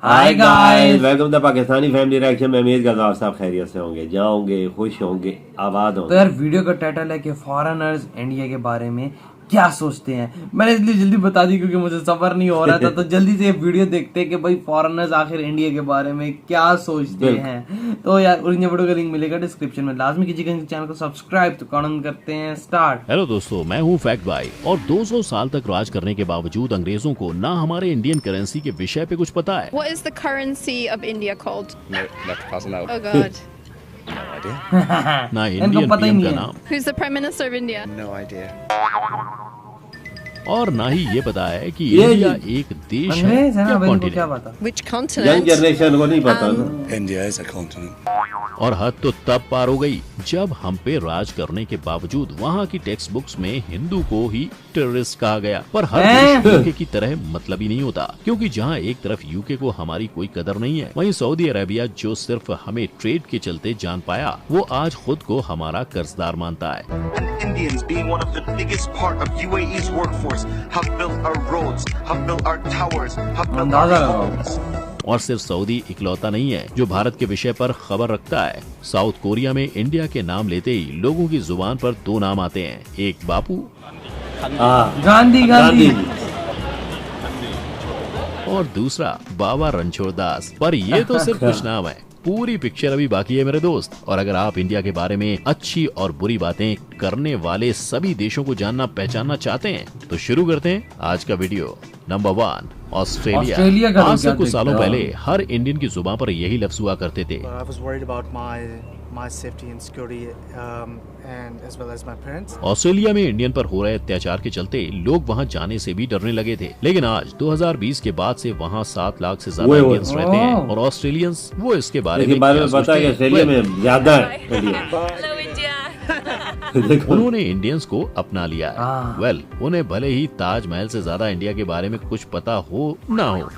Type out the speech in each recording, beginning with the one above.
Hi guys, welcome to Pakistani family reaction में। उम्मीद करता हूं आप सब खैरियत से होंगे, जाओगे, खुश होंगे, आबाद होंगे। तो यार वीडियो का टाइटल है कि फॉरेनर्स इंडिया के बारे में क्या सोचते हैं। मैंने इसलिए जल्दी बता दी क्योंकि मुझे सफर नहीं हो रहा था। तो जल्दी से वीडियो देखते हैं कि भाई फॉरेनर्स आखिर इंडिया के बारे में क्या सोचते हैं। तो यार ओरिजिनल वीडियो का लिंक मिलेगा डिस्क्रिप्शन में, लाजमी कीजिएगा चैनल को सब्सक्राइब। तो कमेंट करते हैं स्टार्ट। हेलो दोस्तों, मैं हूं फैक्ट भाई। और 200 साल तक राज करने के बावजूद अंग्रेजों को ना हमारे इंडियन करेंसी के विषय पे कुछ पता है। What is the currency of India called? No, left pass now. Oh God. No idea. ना इनको इंडियन पता ही पीएम नहीं का है। नाम Who's the Prime Minister of India? No idea. और ना ही ये पता है कि ये इंडिया एक देश है अंग्रेज है ना या भाई, इनको क्या कॉन्टिनेंट। पता। Which young continent? जनरेशन को नहीं पता ना। India is a continent. और हद तो तब पार हो गई जब हम पे राज करने के बावजूद वहाँ की टेक्स्ट बुक्स में हिंदू को ही टेररिस्ट कहा गया। पर हर देश यूके की तरह मतलब ही नहीं होता, क्योंकि जहाँ एक तरफ यूके को हमारी कोई कदर नहीं है, वहीं सऊदी अरेबिया जो सिर्फ हमें ट्रेड के चलते जान पाया, वो आज खुद को हमारा कर्जदार मानता है। Indians, being one of the biggest part of UAE's workforce, have built our roads, have built our towers, have built our अंदाजा लगाओ। homes. और सिर्फ सऊदी इकलौता नहीं है जो भारत के विषय पर खबर रखता है। साउथ कोरिया में इंडिया के नाम लेते ही लोगों की जुबान पर दो नाम आते हैं, एक बापू हाँ, गांधी गांधी। और दूसरा बाबा रणछोड़ दास। पर ये तो सिर्फ कुछ नाम है, पूरी पिक्चर अभी बाकी है मेरे दोस्त। और अगर आप इंडिया के बारे में अच्छी और बुरी बातें करने वाले सभी देशों को जानना पहचानना चाहते हैं तो शुरू करते हैं आज का वीडियो। Number 1, Australia Australia. का आज से क्या कुछ सालों देखते पहले हर इंडियन की जुबान पर यही लफ्ज हुआ करते थे। But I was worried about my safety and security, and as well as my parents. Australia में इंडियन पर हो रहे अत्याचार के चलते लोग वहां जाने से भी डरने लगे थे। लेकिन आज 2020 के बाद से वहां 7 लाख से ज्यादा ओए ओए। इंडियंस रहते हैं और ऑस्ट्रेलियंस वो इसके बारे इसके में बारे क्या में पता है कि सोचते हैं? ऑस्ट्रेलिया में ज्यादा है इंडिया। Hello India. देखो, उन्होंने इंडियंस को अपना लिया है। हाँ। वेल, उन्हें भले ही ताजमहल से ज्यादा इंडिया के बारे में कुछ पता हो ना हो,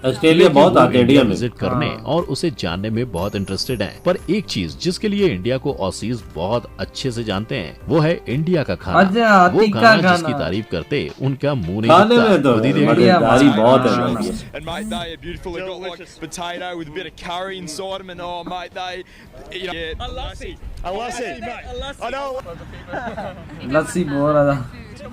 ऑस्ट्रेलिया बहुत वो आते हैं इंडिया में। विजिट करने और उसे जानने में बहुत इंटरेस्टेड हैं। पर एक चीज जिसके लिए इंडिया को ऑसीज बहुत अच्छे से जानते हैं वो है इंडिया का खाना। अच्छा, वो तीखा खाना जिसकी खाना। तारीफ करते उनका मुंह नहीं खाने दिखता। में तो खुद ही देख लो। मजेदारी बहुत है हाँ। India. And mate, they are beautiful. They've got like potato with a bit of curry inside them, and oh mate, they, you know, yeah, a lassi, mate, a lassi. I know. लस्सी बहुत ज्यादा।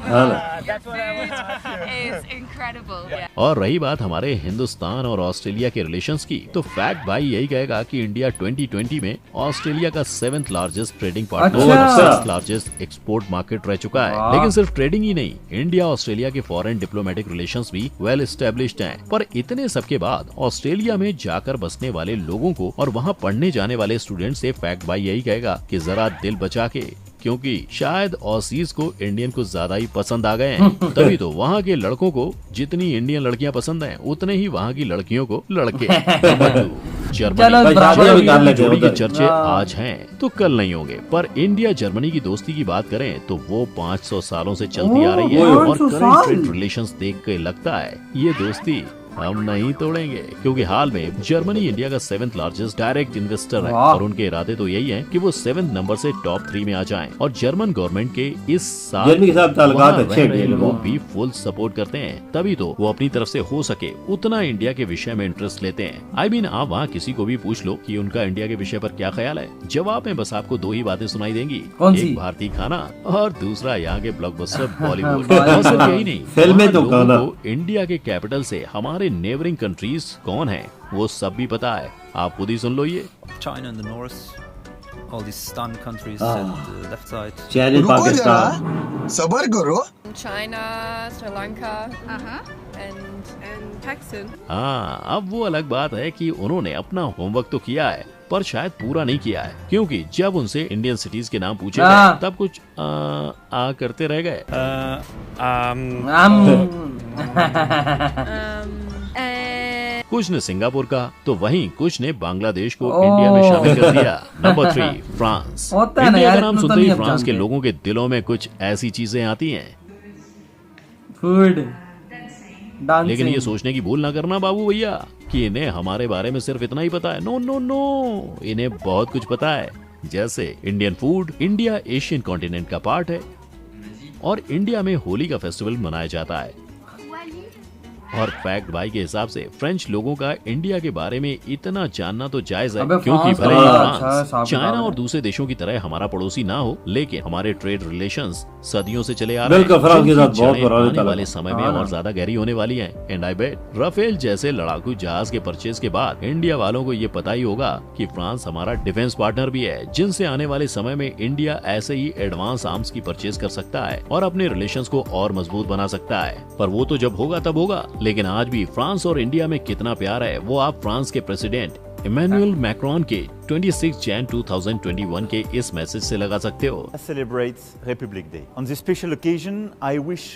हाँ ना। It's incredible. Yeah. और रही बात हमारे हिंदुस्तान और Australia के रिलेशंस की, तो फैक्ट भाई यही कहेगा कि इंडिया 2020 में ऑस्ट्रेलिया का 7th लार्जेस्ट ट्रेडिंग पार्टनर और अच्छा। 6th लार्जेस्ट एक्सपोर्ट मार्केट रह चुका है। वाह। लेकिन सिर्फ ट्रेडिंग ही नहीं, इंडिया ऑस्ट्रेलिया के फॉरेन डिप्लोमेटिक रिलेशंस भी वेल एस्टेब्लिश्ड हैं। पर इतने सब के बाद ऑस्ट्रेलिया में जाकर बसने वाले लोगों को और वहाँ पढ़ने जाने वाले स्टूडेंट से फैक्ट भाई यही कहेगा कि जरा दिल बचा के, क्योंकि शायद ऑसीज को इंडियन को ज्यादा ही पसंद आ गए हैं। तभी तो वहाँ के लड़कों को जितनी इंडियन लड़कियां पसंद हैं, उतने ही वहाँ की लड़कियों को लड़के। चलो, जर्मनी बराबर भी कर लेते हैं जोड़ी के उधर। चर्चे आज हैं तो कल नहीं होंगे। पर इंडिया जर्मनी की दोस्ती की बात करें तो वो 500 सालों से चलती आ रही है। ओह, और 500 करंट साल। ट्रेड रिलेशंस देख के लगता है ये दोस्ती हम नहीं तोड़ेंगे, क्योंकि हाल में जर्मनी इंडिया का 7th लार्जेस्ट डायरेक्ट इन्वेस्टर है। वाह। और उनके इरादे तो यही हैं कि वो 7th नंबर से टॉप 3 में आ जाएं। और जर्मन गवर्नमेंट के इस साल जर्मनी के साथ ताल्लुकात वहाँ अच्छे रह रहे हैं लोग लोग। भी फुल सपोर्ट करते हैं। तभी तो वो अपनी तरफ से हो सके उतना इंडिया के विषय में इंटरेस्ट लेते हैं। आई मीन, आप वहाँ किसी को भी पूछ लो कि उनका इंडिया के विषय पर क्या ख्याल है, जवाब में बस आपको 2 ही बातें सुनाई देंगी। कौन सी? एक भारतीय खाना और दूसरा यहाँ के ब्लॉकबस्टर बॉलीवुड। बॉलीवुड। और सिर्फ यही नहीं, फिल्में वहाँ तो लोगों खाना। को इंडिया के कैपिटल से हमारे नेबरिंग कंट्रीज कौन है वो सब भी पता है। आप खुद ही सुन लो ये। China in the north, all these stun countries and the left side. China, Pakistan, सबर करो। China, Sri Lanka, and Pakistan. हाँ, अब वो अलग बात है कि उन्होंने अपना होमवर्क तो किया है पर शायद पूरा नहीं किया है, क्योंकि जब उनसे इंडियन सिटीज के नाम पूछे हाँ। गए तब कुछ आ करते रह गए। कुछ ने सिंगापुर का तो वहीं कुछ ने बांग्लादेश को इंडिया में शामिल कर दिया। Number 3, France. होता है ना इंडिया यार, का नाम इतना तो सुनते ही नहीं अब फ्रांस के जानते। लोगों के दिलों में कुछ ऐसी चीजें आती हैं। Food, dancing. लेकिन ये सोचने की भूल ना करना बाबू भैया कि इन्हें हमारे बारे में सिर्फ इतना ही पता है। नो नो नो, इन्हें बहुत कुछ पता है। जैसे Indian food, India Asian continent का पार्ट है और इंडिया में होली का फेस्टिवल मनाया जाता है। और फैक्ट भाई के हिसाब से फ्रेंच लोगों का इंडिया के बारे में इतना जानना तो जायज है, अबे क्योंकि फ्रांस भले ही का अच्छा फ्रांस हिसाब चाइना किताब और है। दूसरे देशों की तरह हमारा पड़ोसी ना हो, लेकिन हमारे ट्रेड रिलेशंस सदियों से चले आ रहे बिल्कुल, फ्रांस के जिनकी साथ बहुत जड़ें पुराने आने ताल्लुक वाले हैं। समय में हाँ ना। और ज्यादा गहरी होने वाली हैं। एंड आई बेट राफेल जैसे लड़ाकू जहाज के परचेज के बाद इंडिया वालों को ये पता ही होगा कि फ्रांस हमारा डिफेंस पार्टनर भी है, जिनसे आने वाले समय में इंडिया ऐसे ही एडवांस आर्म्स की परचेज कर सकता है और अपने रिलेशंस को और मजबूत बना सकता है। पर वो तो जब होगा तब होगा, लेकिन आज भी फ्रांस और इंडिया में कितना प्यार है वो आप फ्रांस के प्रेसिडेंट इमैनुअल मैक्रोन के 26 जैन 2021 के इस मैसेज से लगा सकते हो। Celebrates Republic Day. On this special occasion, I wish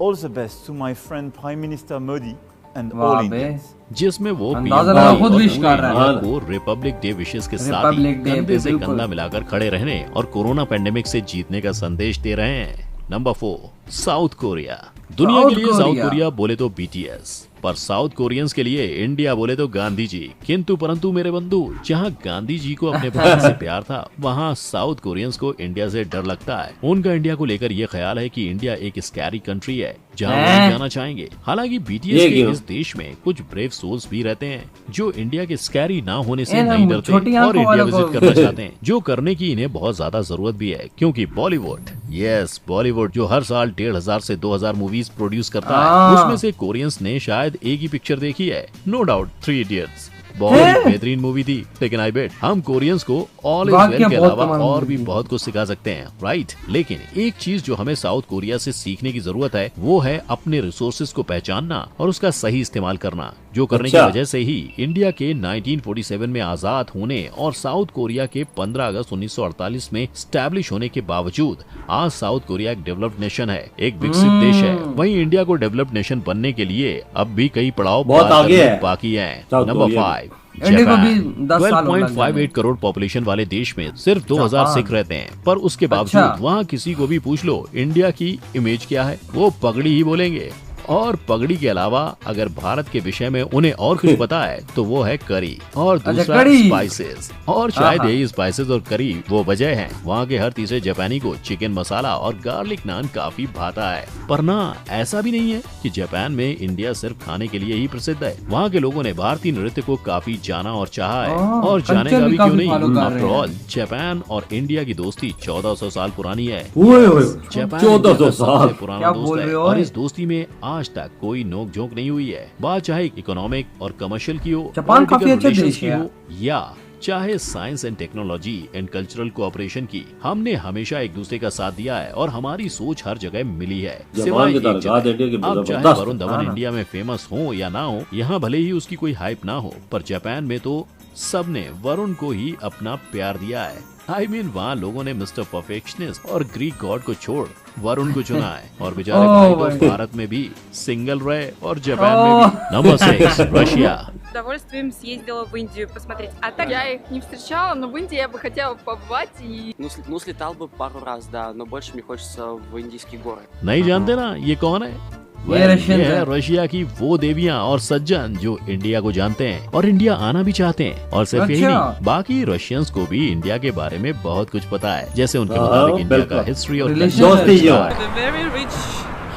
all the best to my friend Prime Minister Modi and वाह all बे। Indians. जिसमें वो अंदाजा PM लगा मोदी खुद और विश पूरे कर रहा है। इंडिया को रिपब्लिक डे विशेष के साथ ही रिपब्लिक डे कंधे पे से बिल्कुल। कंधा मिलाकर खड़े रहने और कोरोना पेंडेमिक से जीतने का संदेश दे रहे हैं। Number 4, south Korea. दुनिया के लिए साउथ कोरिया बोले तो BTS, पर साउथ कोरियंस के लिए इंडिया बोले तो गांधी जी। किंतु परंतु मेरे बंधु, जहां गांधी जी को अपने भारत से प्यार था, वहां साउथ कोरियंस को इंडिया से डर लगता है। उनका इंडिया को लेकर ये ख्याल है कि इंडिया एक स्कैरी कंट्री है जहां वो नहीं जाना चाहेंगे। हालांकि BTS ये के क्यों? इस देश में कुछ ब्रेव सोल्स भी रहते हैं जो इंडिया के स्कैरी ना होने से ए, नहीं हम डरते छोटी और आंखों इंडिया वालों विजिट को- करना चाहते हैं, जो करने की इन्हें बहुत ज्यादा जरूरत भी है, क्योंकि बॉलीवुड, यस बॉलीवुड, जो हर साल 1500 से 2000 मूवीज प्रोड्यूस करता है, हाँ। उसमें से कोरियंस ने शायद एक ही पिक्चर देखी है, नो डाउट 3 इडियट्स। बहुत ही बेहतरीन मूवी थी, लेकिन आई बेट हम कोरियंस को ऑल इज वाकई वेल के बहुत अलावा कमाल और मूवी भी थी। बहुत कुछ सिखा सकते हैं, राइट। लेकिन एक चीज जो हमें साउथ कोरिया से सीखने की जरूरत है वो है अपने रिसोर्सेज को पहचानना और उसका सही इस्तेमाल करना, जो करने की अच्छा। वजह से ही इंडिया के 1947 में आजाद होने और साउथ कोरिया के 15 अगस्त 1948 में स्टैब्लिश होने के बावजूद आज साउथ कोरिया एक डेवलप्ड नेशन है, एक विकसित देश है। वहीं इंडिया को डेवलप्ड नेशन बनने के लिए अब भी कई पड़ाव बहुत पार आगे करने है। बाकी है। साउथ नंबर कोरिया 5, इंडिया को भी 10 साल हो लग 12.58 करोड़ पॉपुलेशन वाले देश में सिर्फ 2000 जापान। सिख रहते हैं, पर उसके बावजूद अच्छा। वहाँ किसी को भी पूछ लो इंडिया की इमेज क्या है, वो पगड़ी ही बोलेंगे। और पगड़ी के अलावा अगर भारत के विषय में उन्हें और कुछ पता है तो वो है करी और दूसरा करी। स्पाइसेस। और शायद आहा। यही स्पाइसेस और करी वो वजह है वहाँ के हर तीसरे जापानी को चिकन मसाला और गार्लिक नान काफी भाता है। पर ना, ऐसा भी नहीं है कि जापान में इंडिया सिर्फ खाने के लिए ही प्रसिद्ध है। वहाँ के लोगों ने भारतीय नृत्य को काफी जाना और चाहा है, और जाने कल्चर का भी भी क्यों काफी नहीं। follow कर आफ्टर रहे हैं। ऑल जापान और इंडिया की दोस्ती 1400 साल पुरानी है। ओए ओए, जापान 1400 इंडिया का साल। सबसे पुराना क्या दोस्त बोल है रहे हो? और इस दोस्ती में आज तक कोई नोक झोंक नहीं हुई है। बात चाहे इकोनॉमिक और कमर्शियल की हो, जापान काफी political अच्छा relations देश की है। हो, या चाहे science and technology and cultural cooperation की, हमने हमेशा एक दूसरे का साथ दिया है और हमारी सोच हर जगह मिली है। जापान सिवाय की एक तरह जगह। इंडिया की अब चाहे जबरदस्त। वरुण धवन इंडिया में फेमस हो या ना हो, यहाँ भले ही उसकी कोई हाइप ना हो, पर जापान में तो सबने वरुण को ही अपना प्यार दिया है। आई मीन वहाँ लोगों ने मिस्टर परफेक्शनिस्ट और ग्रीक गॉड को छोड़ वरुण को चुना है, और बेचारे भाई तो भारत में भी सिंगल रहे और जापान में भी। Number 6, Russia. С удовольствием съездила в Индию посмотреть. А так я их не встречала, но в Индии я бы хотела побывать и... Ну, слетал бы пару раз, да, но больше мне хочется в индийские горы. नहीं जानते ना ये कौन है? ये रशियन ये है है। रशिया की वो देवियां और सज्जन जो इंडिया को जानते हैं और इंडिया आना भी चाहते हैं। और सिर्फ यही अच्छा। नहीं, बाकी रशियंस को भी इंडिया के बारे में बहुत कुछ पता है। जैसे उनके हाँ, मुताबिक इंडिया का बिल्कुल। हिस्ट्री और Relation culture दोस्ती जो अच्छा है। Very rich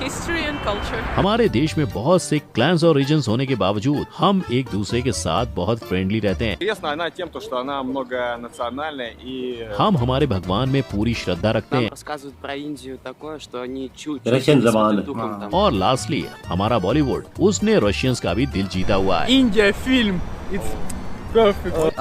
history and culture. हमारे देश में बहुत से क्लैंस और रीजन्स होने के बावजूद हम एक दूसरे के साथ बहुत फ्रेंडली रहते हैं। Интересна она тем, что она многонациональная и... हम हमारे भगवान में पूरी श्रद्धा रखते Нам हैं। рассказывают про Индию такое, что они चуть Russian не ज़बान смотрят है। духом там. और लास्टली हमारा बॉलीवुड, उसने रशियंस का भी दिल जीता हुआ है। Индия, фильм. It's perfect.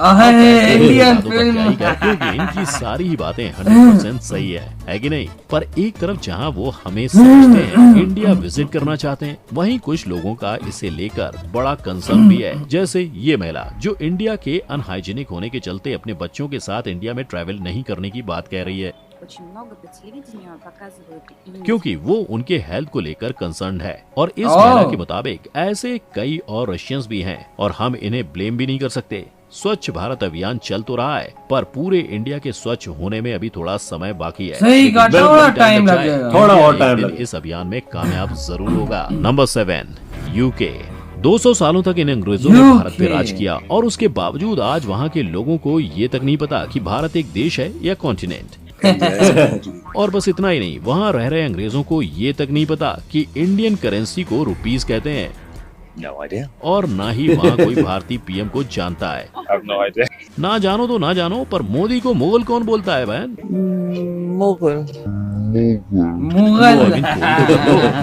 इंडियन तो क्या ही फिल्म कहें, क्योंकि इनकी सारी ही बातें 100% सही है कि नहीं? पर एक तरफ जहां वो हमें समझते हैं, इंडिया विजिट करना चाहते हैं, वहीं कुछ लोगों का इसे लेकर बड़ा कंसर्न भी है। जैसे ये महिला जो इंडिया के अनहाइजीनिक होने के चलते अपने बच्चों के साथ इंडिया में ट्रैवल नहीं करने की बात कह रही है, Очень много по телевидению показывают Индию. क्योंकि वो उनके हेल्थ को लेकर कंसर्न है। और इस ओह। महिला के मुताबिक ऐसे कई और रशियंस भी हैं और हम इन्हें ब्लेम भी नहीं कर सकते। स्वच्छ भारत अभियान चल तो रहा है, पर पूरे इंडिया के स्वच्छ होने में अभी थोड़ा समय बाकी है। सही लेकिन कहा, जब थोड़ा भी टाइम लग जाए, जाएगा। थोड़ा और एक टाइम दिन लगेगा। इस अभियान में कामयाब जरूर होगा। Number 7, UK. 200 सालों तक इन अंग्रेजों ने भारत पे राज किया और उसके बावजूद आज वहाँ के लोगों को ये तक नहीं पता कि भारत एक देश है या कॉन्टिनेंट। और बस इतना ही नहीं, वहाँ रह रहे अंग्रेजों को ये तक नहीं पता कि इंडियन करेंसी को रुपीस कहते हैं। No idea. और ना ही वहाँ कोई भारतीय पीएम को जानता है। I have no idea. ना जानो तो ना जानो, पर मोदी को मुगल कौन बोलता है बहन? मुगल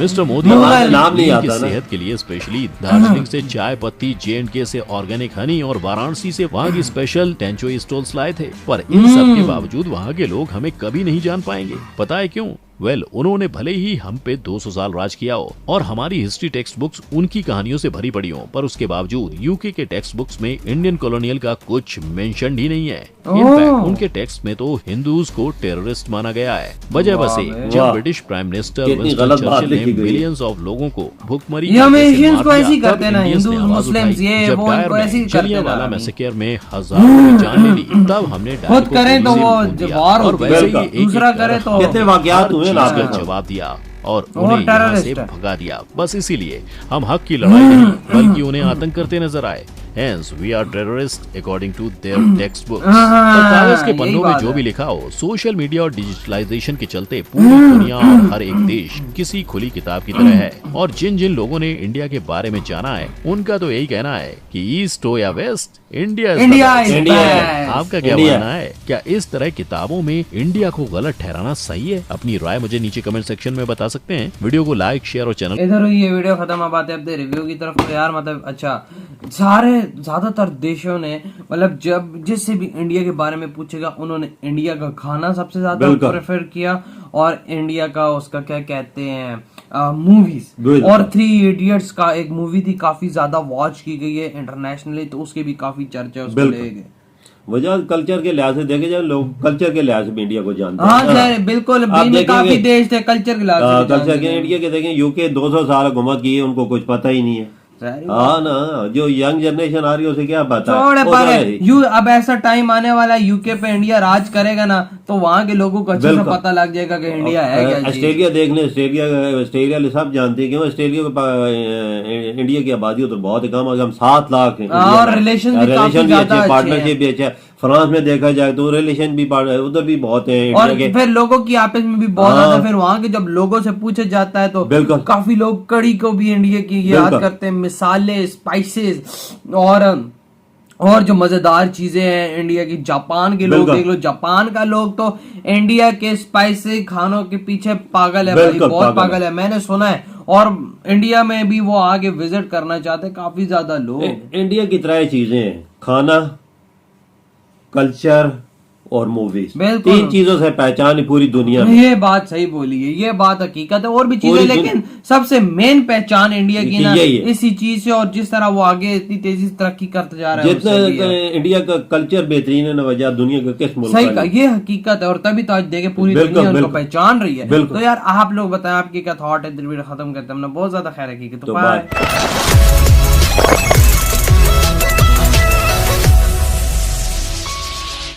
मिस्टर मोदी नाम नहीं आता की ना। सेहत के लिए स्पेशली दार्जिलिंग से चाय पत्ती, J&K से ऑर्गेनिक हनी और वाराणसी से वहाँ की स्पेशल टेंचोई स्टोल्स लाए थे। पर इन सब के बावजूद वहाँ के लोग हमें कभी नहीं जान पाएंगे। पता है क्यों? उन्होंने भले ही हम पे 200 साल राज किया हो और हमारी हिस्ट्री टेक्स्ट बुक्स उनकी कहानियों से भरी पड़ी हो, पर उसके बावजूद यूके के टेक्स्ट बुक्स में इंडियन कॉलोनियल का कुछ मेंशन ही नहीं है। इनफैक्ट उनके टेक्स्ट में तो हिंदूज को टेररिस्ट माना गया है। वजह बसे जब British prime minister Winston Churchill ने मिलियंस ऑफ लोगों को भुखमरी जलियांवाला मैसेकर में हजारों की जान ले ली, तब हमने और वैसे ही कितने वाकयात हुए ना का जवाब दिया और उन्हें यहाँ से भगा दिया। बस इसीलिए हम हक की लड़ाई नहीं बल्कि उन्हें आतंक करते नजर आए। Hence, we are terrorists according to their textbooks। तो कागज के पन्नों में जो भी लिखा हो, सोशल मीडिया और डिजिटलाइजेशन के चलते पूरी दुनिया और हर एक देश किसी खुली किताब की तरह है। और जिन जिन लोगों ने इंडिया के बारे में जाना है, उनका तो यही कहना है कि ईस्ट हो या वेस्ट, इंडिया आपका क्या मानना है? क्या इस तरह किताबों में इंडिया को गलत ठहराना सही है? अपनी राय मुझे नीचे कमेंट सेक्शन में बता सकते हैं। वीडियो को लाइक, शेयर और चैनल इधर ये वीडियो खत्म। अब आते हैं रिव्यू की तरफ। तो यार मतलब अच्छा, सारे ज्यादातर देशों ने मतलब जब जिससे भी इंडिया के बारे में पूछेगा, उन्होंने इंडिया का खाना सबसे ज्यादा प्रेफर किया और इंडिया का उसका क्या कहते हैं मूवीज। और 3 इडियट्स का एक मूवी थी, काफी ज्यादा वॉच की गई है इंटरनेशनली, तो उसके भी काफी चर्चा उसको ले गए। वजह कल्चर के लिहाज से देखे जाए, लोग कल्चर के लिहाज से भी इंडिया को जानते हैं। हाँ बिल्कुल, काफी देश थे कल्चर के लिहाज से। कल्चर के इंडिया के देखें, यूके 200 साल हुकूमत की है, उनको कुछ पता ही नहीं है। हाँ ना, जो यंग जनरेशन आ रही है उसे क्या पता है? अब ऐसा टाइम आने वाला है यूके पे इंडिया राज करेगा ना, तो वहाँ के लोगों को अच्छे से पता लग जाएगा कि इंडिया है क्या। ऑस्ट्रेलिया देख लें, ऑस्ट्रेलिया सब जानते हैं कि ऑस्ट्रेलिया के इंडिया की आबादी तो बहुत कम है, हम 7 लाख हैं और रिलेशन भी अच्छे, पार्टनरशिप भी अच्छा है। फ्रांस में देखा जाए तो रिलेशन भी उधर भी बहुत है और फिर लोगों की आपस में भी बहुत ज्यादा। फिर वहाँ के जब लोगों से पूछा जाता है तो काफी लोग कड़ी को भी इंडिया की याद करते हैं, मिसाले, स्पाइसेस और जो मजेदार चीजें हैं इंडिया की। जापान के लोग देख लो, जापान का लोग तो इंडिया के स्पाइसी खानों के पीछे पागल है भाई, बहुत पागल है, मैंने सुना है। और इंडिया में भी वो आगे विजिट करना चाहते हैं काफी ज्यादा लोग। इंडिया की 3 चीजें हैं, खाना, कल्चर और मूवीज। 3 चीजों से पहचान है पूरी दुनिया में। ये बात सही बोली है, ये बात हकीकत है। और भी चीजें, लेकिन सबसे मेन पहचान इंडिया की ना इसी चीज से, और जिस तरह वो आगे इतनी तेजी से तरक्की करते जा रहा है। जितना इंडिया का कल्चर बेहतरीन है ना, वजह दुनिया का किस मुल्क सही का, ये हकीकत है। और तभी तो आज देखे पूरी दुनिया उनको पहचान रही है। तो यार आप लोग बताएं आपकी क्या थॉट है। वीडियो खत्म करते हैं, हमने बहुत ज्यादा खैर हकीकत। तो बाय।